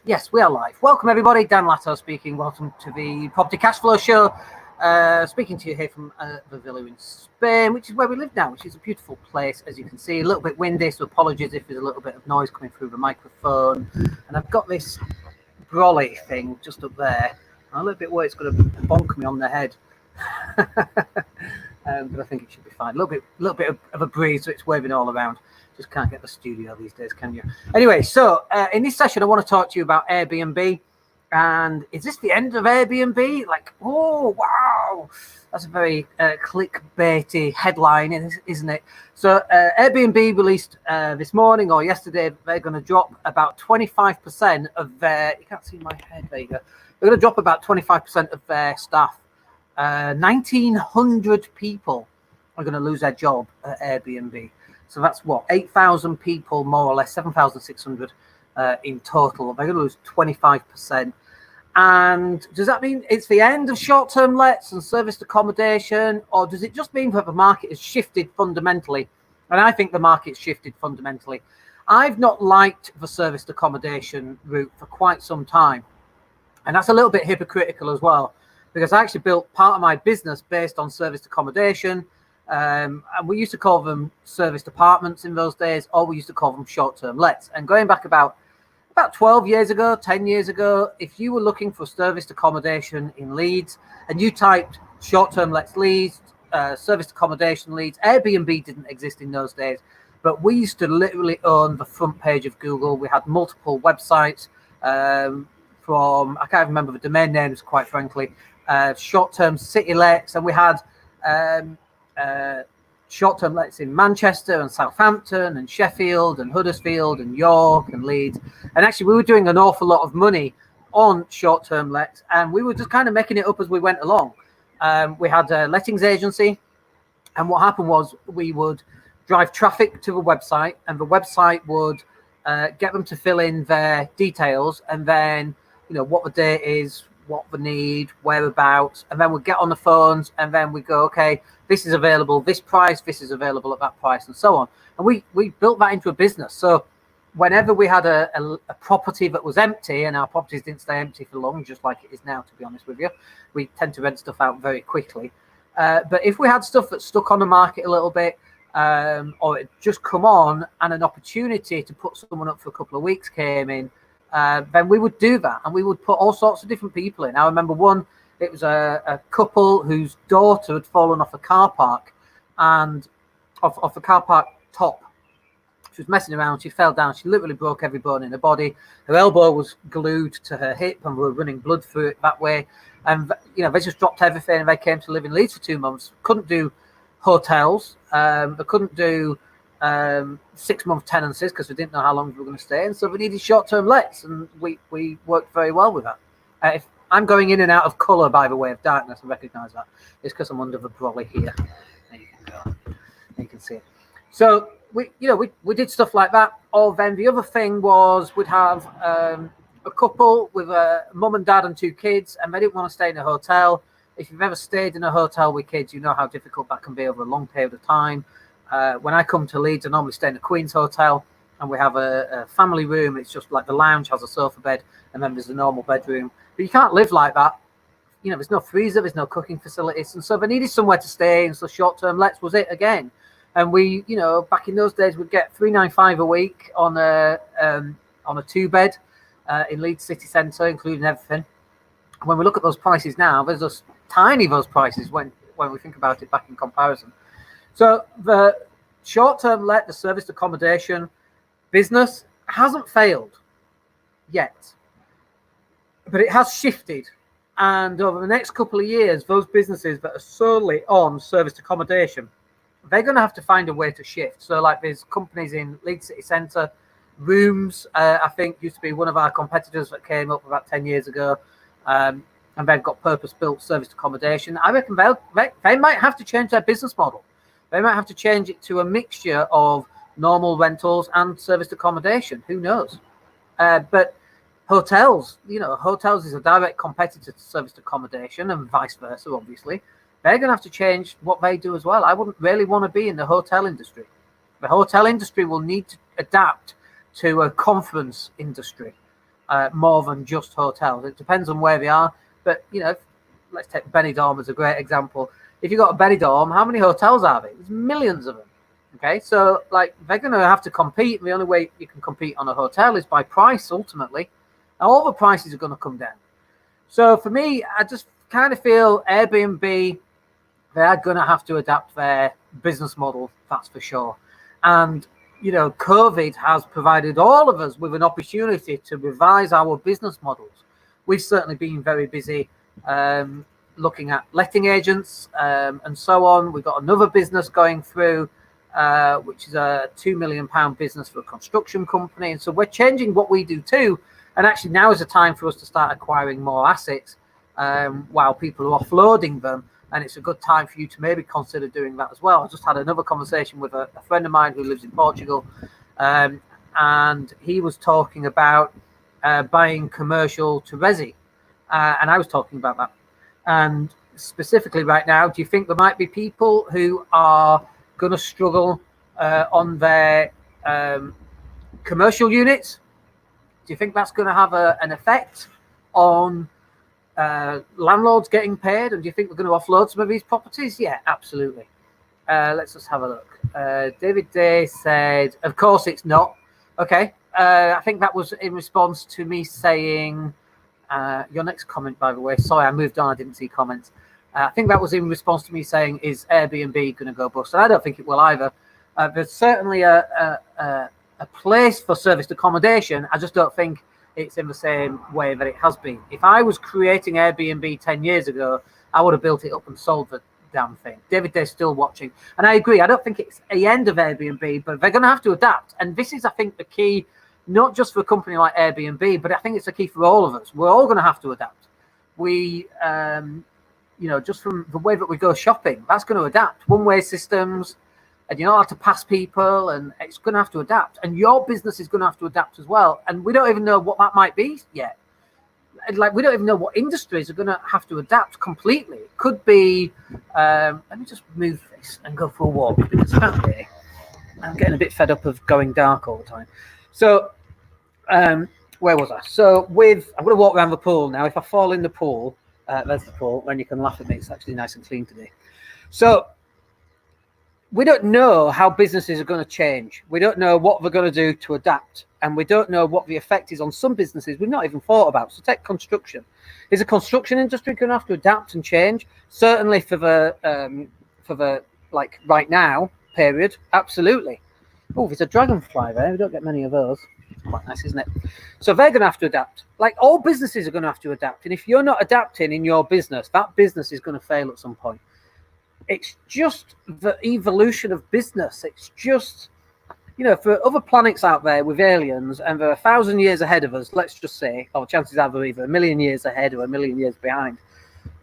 Yes, we are live. Welcome everybody, Dan Latto speaking. Welcome to the Property Cashflow show. Speaking to you here from the villa in Spain, which is where we live now, which is a beautiful place, as you can see. A little bit windy, so apologies if there's a little bit of noise coming through the microphone. And I've got this brolly thing just up there. I'm a little bit worried it's going to bonk me on the head. But I think it should be fine. A little bit of a breeze, so it's waving all around. Just can't get the studio these days, can you? Anyway, so in this session, I want to talk to you about Airbnb. And is this the end of Airbnb? Like, oh, wow. That's a very clickbaity headline, isn't it? So Airbnb released this morning or yesterday, they're going to drop about 25% of their, you can't see my head, there you go. They're going to drop about 25% of their staff. 1,900 people are going to lose their job at Airbnb. So that's what, 8,000 people, more or less, 7,600 in total. They're going to lose 25%. And does that mean it's the end of short-term lets and serviced accommodation, or does it just mean that the market has shifted fundamentally? And I think the market's shifted fundamentally. I've not liked the serviced accommodation route for quite some time. And that's a little bit hypocritical as well, because I actually built part of my business based on serviced accommodation. And we used to call them serviced apartments in those days, or we used to call them short-term lets. And going back about 12 years ago, 10 years ago, if you were looking for serviced accommodation in Leeds and you typed short-term lets Leeds, serviced accommodation Leeds, Airbnb didn't exist in those days, but we used to literally own the front page of Google. We had multiple websites from, I can't remember the domain names, quite frankly, short-term city lets, and we had short-term lets in Manchester and Southampton and Sheffield and Huddersfield and York and Leeds. And actually we were doing an awful lot of money on short-term lets, and we were just kind of making it up as we went along. We had a lettings agency, and what happened was we would drive traffic to the website, and the website would get them to fill in their details, and then, you know, what the date is, what the need, whereabouts, and then we'd get on the phones, and then we go, okay, this is available, this price, this is available at that price, and so on. And we built that into a business. So whenever we had a property that was empty, and our properties didn't stay empty for long, just like it is now, to be honest with you, we tend to rent stuff out very quickly. But if we had stuff that stuck on the market a little bit, or it just come on and an opportunity to put someone up for a couple of weeks came in, then we would do that, and we would put all sorts of different people in. I remember one, it was a couple whose daughter had fallen off a car park, and off a car park top. She was messing around, she fell down, she literally broke every bone in her body. Her elbow was glued to her hip, and we were running blood through it that way. And, you know, they just dropped everything, and they came to live in Leeds for 2 months. Couldn't do hotels, they couldn't do 6-month tenancies because we didn't know how long we were going to stay, and so we needed short-term lets, and we worked very well with that. If I'm going in and out of colour, by the way, of darkness, I recognise that. It's because I'm under the brolly here. There you can go. There you can see it. So we did stuff like that. Or then the other thing was we'd have a couple with a mum and dad and 2 kids, and they didn't want to stay in a hotel. If you've ever stayed in a hotel with kids, you know how difficult that can be over a long period of time. When I come to Leeds, I normally stay in a Queen's hotel, and we have a family room. It's just like the lounge has a sofa bed, and then there's a normal bedroom. But you can't live like that. You know, there's no freezer, there's no cooking facilities, and so they needed somewhere to stay, and so short-term lets was it again. And we, you know, back in those days, we'd get $395 a week on a 2-bed in Leeds city centre, including everything. When we look at those prices now, there's just tiny those prices when we think about it back in comparison. So the short-term let, the serviced accommodation business hasn't failed yet, but it has shifted. And over the next couple of years, those businesses that are solely on serviced accommodation, they're going to have to find a way to shift. So like there's companies in Leeds City Centre, Rooms, I think used to be one of our competitors that came up about 10 years ago. And they've got purpose-built serviced accommodation. I reckon they might have to change their business model. They might have to change it to a mixture of normal rentals and serviced accommodation. Who knows? But hotels, you know, hotels is a direct competitor to serviced accommodation, and vice versa, obviously. They're going to have to change what they do as well. I wouldn't really want to be in the hotel industry. The hotel industry will need to adapt to a conference industry. more than just hotels. It depends on where they are. But, let's take Benidorm as a great example. If you've got a Benidorm, how many hotels are there? There's millions of them. Okay, so they're going to have to compete. The only way you can compete on a hotel is by price, ultimately. And all the prices are going to come down. So for me, I just kind of feel Airbnb, they're going to have to adapt their business model, that's for sure. And, COVID has provided all of us with an opportunity to revise our business models. We've certainly been very busy looking at letting agents and so on. We've got another business going through, which is a £2 million business for a construction company. And so we're changing what we do too. And actually now is the time for us to start acquiring more assets while people are offloading them. And it's a good time for you to maybe consider doing that as well. I just had another conversation with a friend of mine who lives in Portugal. And he was talking about buying commercial to resi. And I was talking about that. And specifically right now, do you think there might be people who are going to struggle on their commercial units? Do you think that's going to have an effect on landlords getting paid? And do you think we're going to offload some of these properties? Yeah, absolutely. Let's just have a look. David Day said, of course it's not. Okay. I think that was in response to me saying, your next comment, by the way, sorry, I moved on. I didn't see comments. I think that was in response to me saying, is Airbnb going to go bust? And I don't think it will either. There's certainly a place for serviced accommodation. I just don't think it's in the same way that it has been. If I was creating Airbnb 10 years ago, I would have built it up and sold the damn thing. David Day's still watching. And I agree. I don't think it's the end of Airbnb, but they're going to have to adapt. And this is, I think, the key, not just for a company like Airbnb, but I think it's the key for all of us. We're all going to have to adapt. We, just from the way that we go shopping, that's going to adapt. One-way systems, and you're not allowed to pass people, and it's going to have to adapt. And your business is going to have to adapt as well. And we don't even know what that might be yet. We don't even know what industries are going to have to adapt completely. It could be, let me just move this and go for a walk, because apparently I'm getting a bit fed up of going dark all the time. So, where was I? So I'm going to walk around the pool now. If I fall in the pool, there's the pool, then you can laugh at me. It's actually nice and clean today. So we don't know how businesses are going to change. We don't know what they're going to do to adapt. And we don't know what the effect is on some businesses we've not even thought about. So take construction. Is the construction industry going to have to adapt and change? Certainly for the right now period, absolutely. Oh, there's a dragonfly there. We don't get many of those. It's quite nice, isn't it? So they're going to have to adapt. Like all businesses are going to have to adapt. And if you're not adapting in your business, that business is going to fail at some point. It's just the evolution of business. It's just, for other planets out there with aliens and they're 1,000 years ahead of us, let's just say, or chances are they're either 1,000,000 years ahead or 1,000,000 years behind.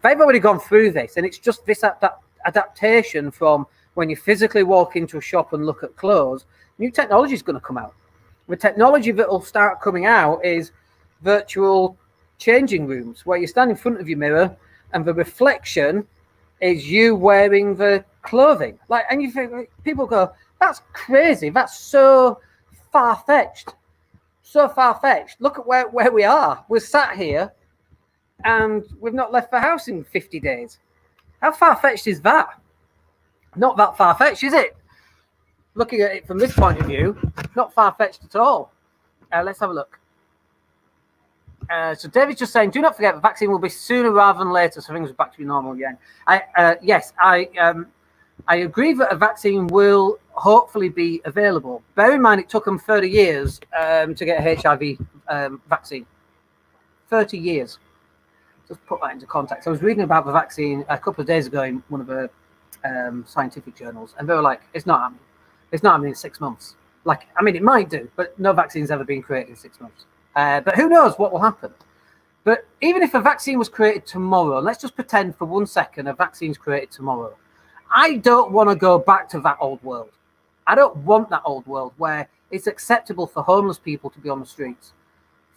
They've already gone through this, and it's just this adaptation from when you physically walk into a shop and look at clothes. New technology is going to come out. The technology that will start coming out is virtual changing rooms, where you stand in front of your mirror and the reflection is you wearing the clothing. And you think, people go, that's crazy. That's so far-fetched. So far-fetched. Look at where we are. We're sat here and we've not left the house in 50 days. How far-fetched is that? Not that far-fetched, is it? Looking at it from this point of view, not far-fetched at all. Let's have a look. So David's just saying, do not forget the vaccine will be sooner rather than later, so things are back to normal again. Yes, I agree that a vaccine will hopefully be available. Bear in mind, it took them 30 years to get a HIV vaccine. 30 years. Just put that into context. I was reading about the vaccine a couple of days ago in one of the scientific journals, and they were like, it's not happening. It's not happening in 6 months. It might do, but no vaccine's ever been created in 6 months. But who knows what will happen. But even if a vaccine was created tomorrow, let's just pretend for 1 second a vaccine's created tomorrow. I don't want to go back to that old world. I don't want that old world where it's acceptable for homeless people to be on the streets,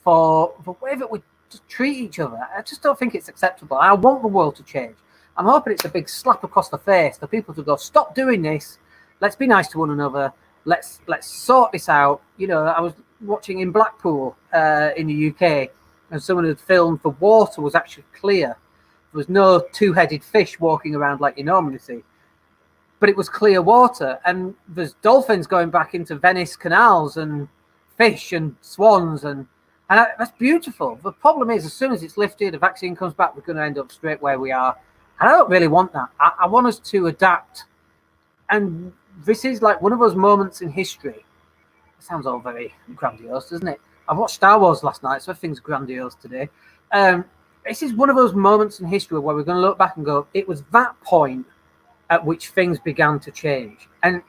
for the way that we just treat each other. I just don't think it's acceptable. I want the world to change. I'm hoping it's a big slap across the face for people to go, stop doing this. Let's be nice to one another. Let's sort this out. I was watching in Blackpool in the UK, and someone had filmed the water was actually clear. There was no two-headed fish walking around like you normally see, but it was clear water. And there's dolphins going back into Venice canals and fish and swans, and that's beautiful. The problem is, as soon as it's lifted, a vaccine comes back, we're going to end up straight where we are. And I don't really want that. I want us to adapt. And this is like one of those moments in history. It sounds all very grandiose, doesn't it? I watched Star Wars last night, so everything's grandiose today. This is one of those moments in history where we're going to look back and go, it was that point at which things began to change. And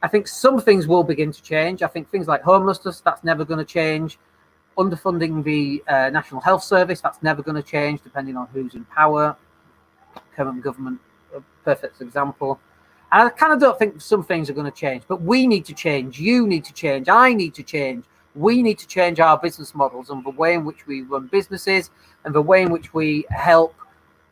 I think some things will begin to change. I think things like homelessness, that's never going to change. Underfunding the National Health Service, that's never going to change, depending on who's in power. Current government, a perfect example. And I kind of don't think some things are going to change, but we need to change. You need to change. I need to change. We need to change our business models and the way in which we run businesses and the way in which we help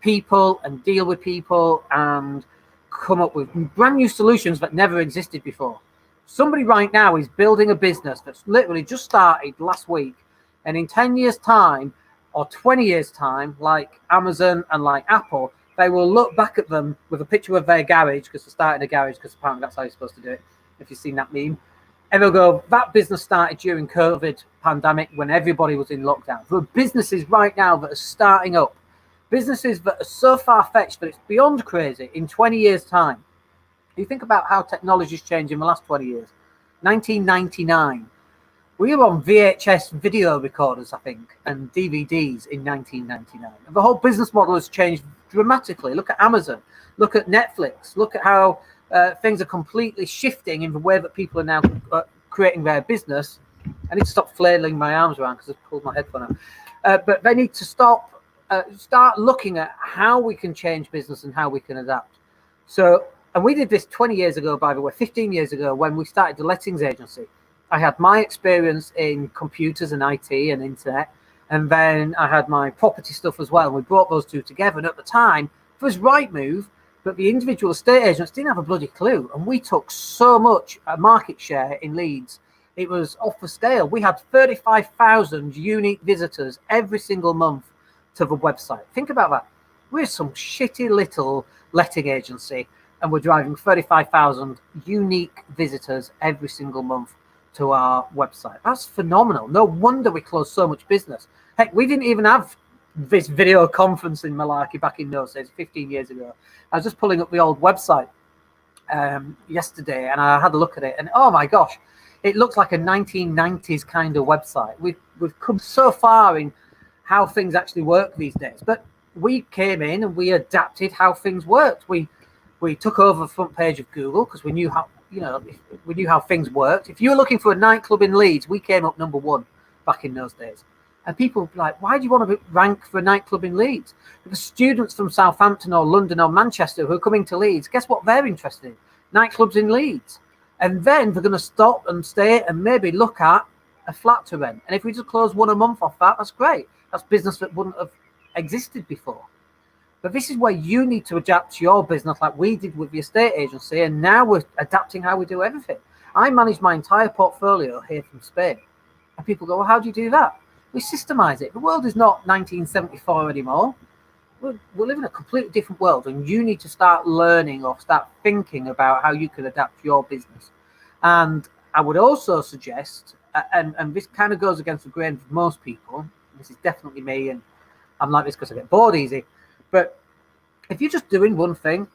people and deal with people and come up with brand new solutions that never existed before. Somebody right now is building a business that's literally just started last week, and in 10 years' time or 20 years' time, like Amazon and like Apple, they will look back at them with a picture of their garage, because they're starting a garage, because apparently that's how you're supposed to do it, if you've seen that meme. And they'll go, that business started during COVID pandemic when everybody was in lockdown. There are businesses right now that are starting up, businesses that are so far-fetched that it's beyond crazy in 20 years' time. You think about how technology's changed in the last 20 years. 1999. We were on VHS video recorders, I think, and DVDs in 1999. And the whole business model has changed dramatically. Look at Amazon. Look at Netflix. Look at how things are completely shifting in the way that people are now creating their business. I need to stop flailing my arms around because I've pulled my headphone out. But they need to start looking at how we can change business and how we can adapt. So, and we did this 20 years ago, by the way, 15 years ago, when we started the lettings agency. I had my experience in computers and IT and internet, and then I had my property stuff as well. We brought those two together, and at the time, it was right move, but the individual estate agents didn't have a bloody clue, and we took so much market share in Leeds. It was off the scale. We had 35,000 unique visitors every single month to the website. Think about that. We're some shitty little letting agency, and we're driving 35,000 unique visitors every single month to our website. That's phenomenal. No wonder we closed so much business. Heck, we didn't even have this video conference in Malarkey back in those days, 15 years ago. I was just pulling up the old website yesterday, and I had a look at it, and oh my gosh, it looks like a 1990s kind of website. We've come so far in how things actually work these days. But we came in and we adapted how things worked. We took over the front page of Google because we knew how, we knew how things worked. If you were looking for a nightclub in Leeds, we came up number one back in those days. And people were like, why do you want to rank for a nightclub in Leeds? Because students from Southampton or London or Manchester who are coming to Leeds, guess what they're interested in? Nightclubs in Leeds. And then they're going to stop and stay and maybe look at a flat to rent. And if we just close one a month off that, that's great. That's business that wouldn't have existed before. But this is where you need to adapt your business like we did with the estate agency, and now we're adapting how we do everything. I manage my entire portfolio here from Spain. And people go, well, how do you do that? We systemize it. The world is not 1974 anymore. We're living in a completely different world, and you need to start learning or start thinking about how you can adapt your business. And I would also suggest, and this kind of goes against the grain of most people, this is definitely me, and I'm like this because I get bored easy, but if you're just doing one thing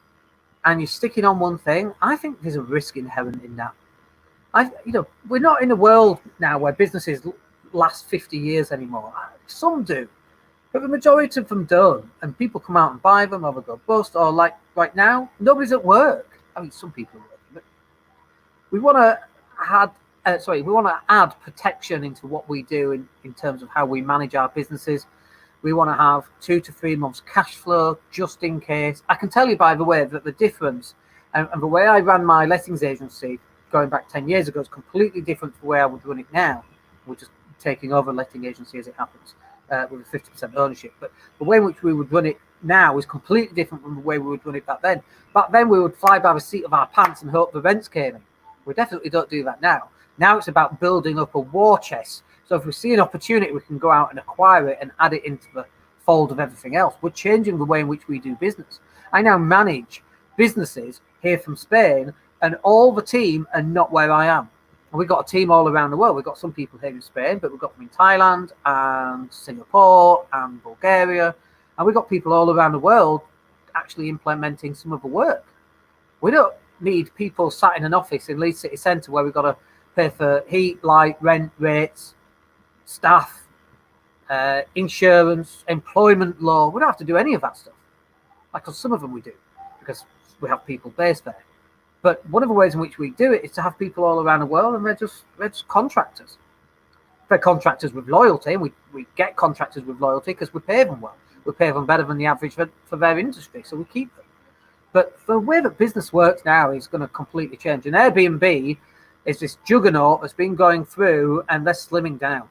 and you're sticking on one thing, I think there's a risk inherent in that. We're not in a world now where businesses last 50 years anymore. Some do, but the majority of them don't, and people come out and buy them or they go bust, or like right now, nobody's at work. I mean, some people are working, but we want to add protection into what we do in terms of how we manage our businesses. We want to have 2 to 3 months cash flow just in case. I can tell you, by the way, that the difference and the way I ran my lettings agency going back 10 years ago is completely different to the way I would run it now. We're just taking over a letting agency as it happens with a 50% ownership. But the way in which we would run it now is completely different from the way we would run it back then. Back then, we would fly by the seat of our pants and hope the rents came in. We definitely don't do that now. Now it's about building up a war chest. So if we see an opportunity, we can go out and acquire it and add it into the fold of everything else. We're changing the way in which we do business. I now manage businesses here from Spain, and all the team are not where I am. And we've got a team all around the world. We've got some people here in Spain, but we've got them in Thailand and Singapore and Bulgaria. And we've got people all around the world actually implementing some of the work. We don't need people sat in an office in Leeds City Centre where we've got to pay for heat, light, rent, rates, staff, insurance, employment law. We don't have to do any of that stuff. Like on some of them we do, because we have people based there. But one of the ways in which we do it is to have people all around the world, and they're just contractors. They're contractors with loyalty, and we get contractors with loyalty because we pay them well. We pay them better than the average for their industry, so we keep them. But the way that business works now is going to completely change. And Airbnb is this juggernaut that's been going through, and they're slimming down.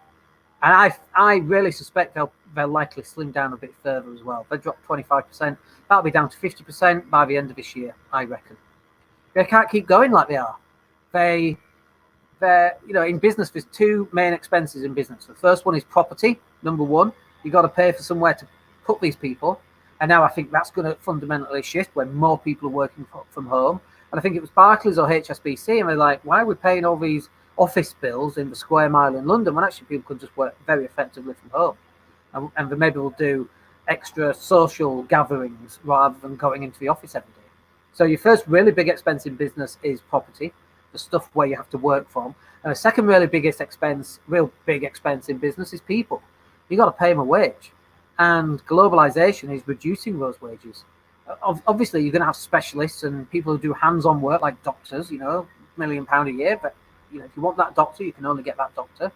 And I really suspect they'll likely slim down a bit further as well. They drop 25%. That'll be down to 50% by the end of this year, I reckon. They can't keep going like they are. They're in business, there's two main expenses in business. The first one is property. Number one, you got to pay for somewhere to put these people. And now I think that's going to fundamentally shift when more people are working from home. And I think it was Barclays or HSBC, and they're like, why are we paying all these office bills in the square mile in London when actually people could just work very effectively from home? And maybe we'll do extra social gatherings rather than going into the office every day. So your first really big expense in business is property, the stuff where you have to work from. And the second real big expense in business is people. You got to pay them a wage. And globalization is reducing those wages. Obviously, you're going to have specialists and people who do hands-on work like doctors, £1 million a year. But if you want that doctor, you can only get that doctor.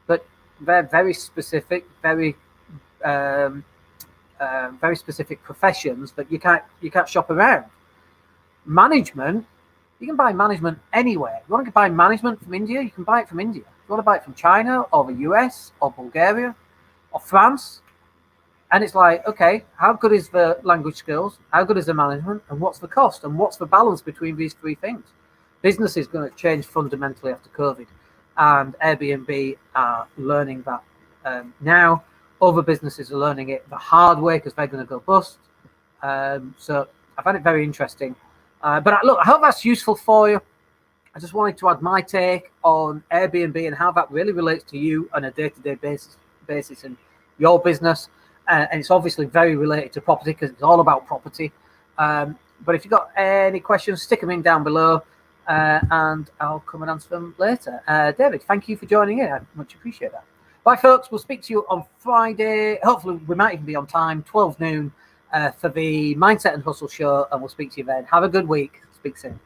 But they're very specific, very specific professions that you can't shop around. Management, you can buy management anywhere. If you want to buy management from India, you can buy it from India. If you want to buy it from China or the US or Bulgaria or France, and it's like, okay, how good is the language skills? How good is the management? And what's the cost? And what's the balance between these three things? Business is going to change fundamentally after COVID, and Airbnb are learning that now. Other businesses are learning it the hard way because they're going to go bust. So I find it very interesting. But I hope that's useful for you. I just wanted to add my take on Airbnb and how that really relates to you on a day-to-day basis in your business. And it's obviously very related to property because it's all about property. But if you've got any questions, stick them in down below and I'll come and answer them later. David, thank you for joining in. I much appreciate that. Bye, folks. We'll speak to you on Friday. Hopefully, we might even be on time, 12 noon. For the Mindset and Hustle show, and we'll speak to you then. Have a good week. Speak soon.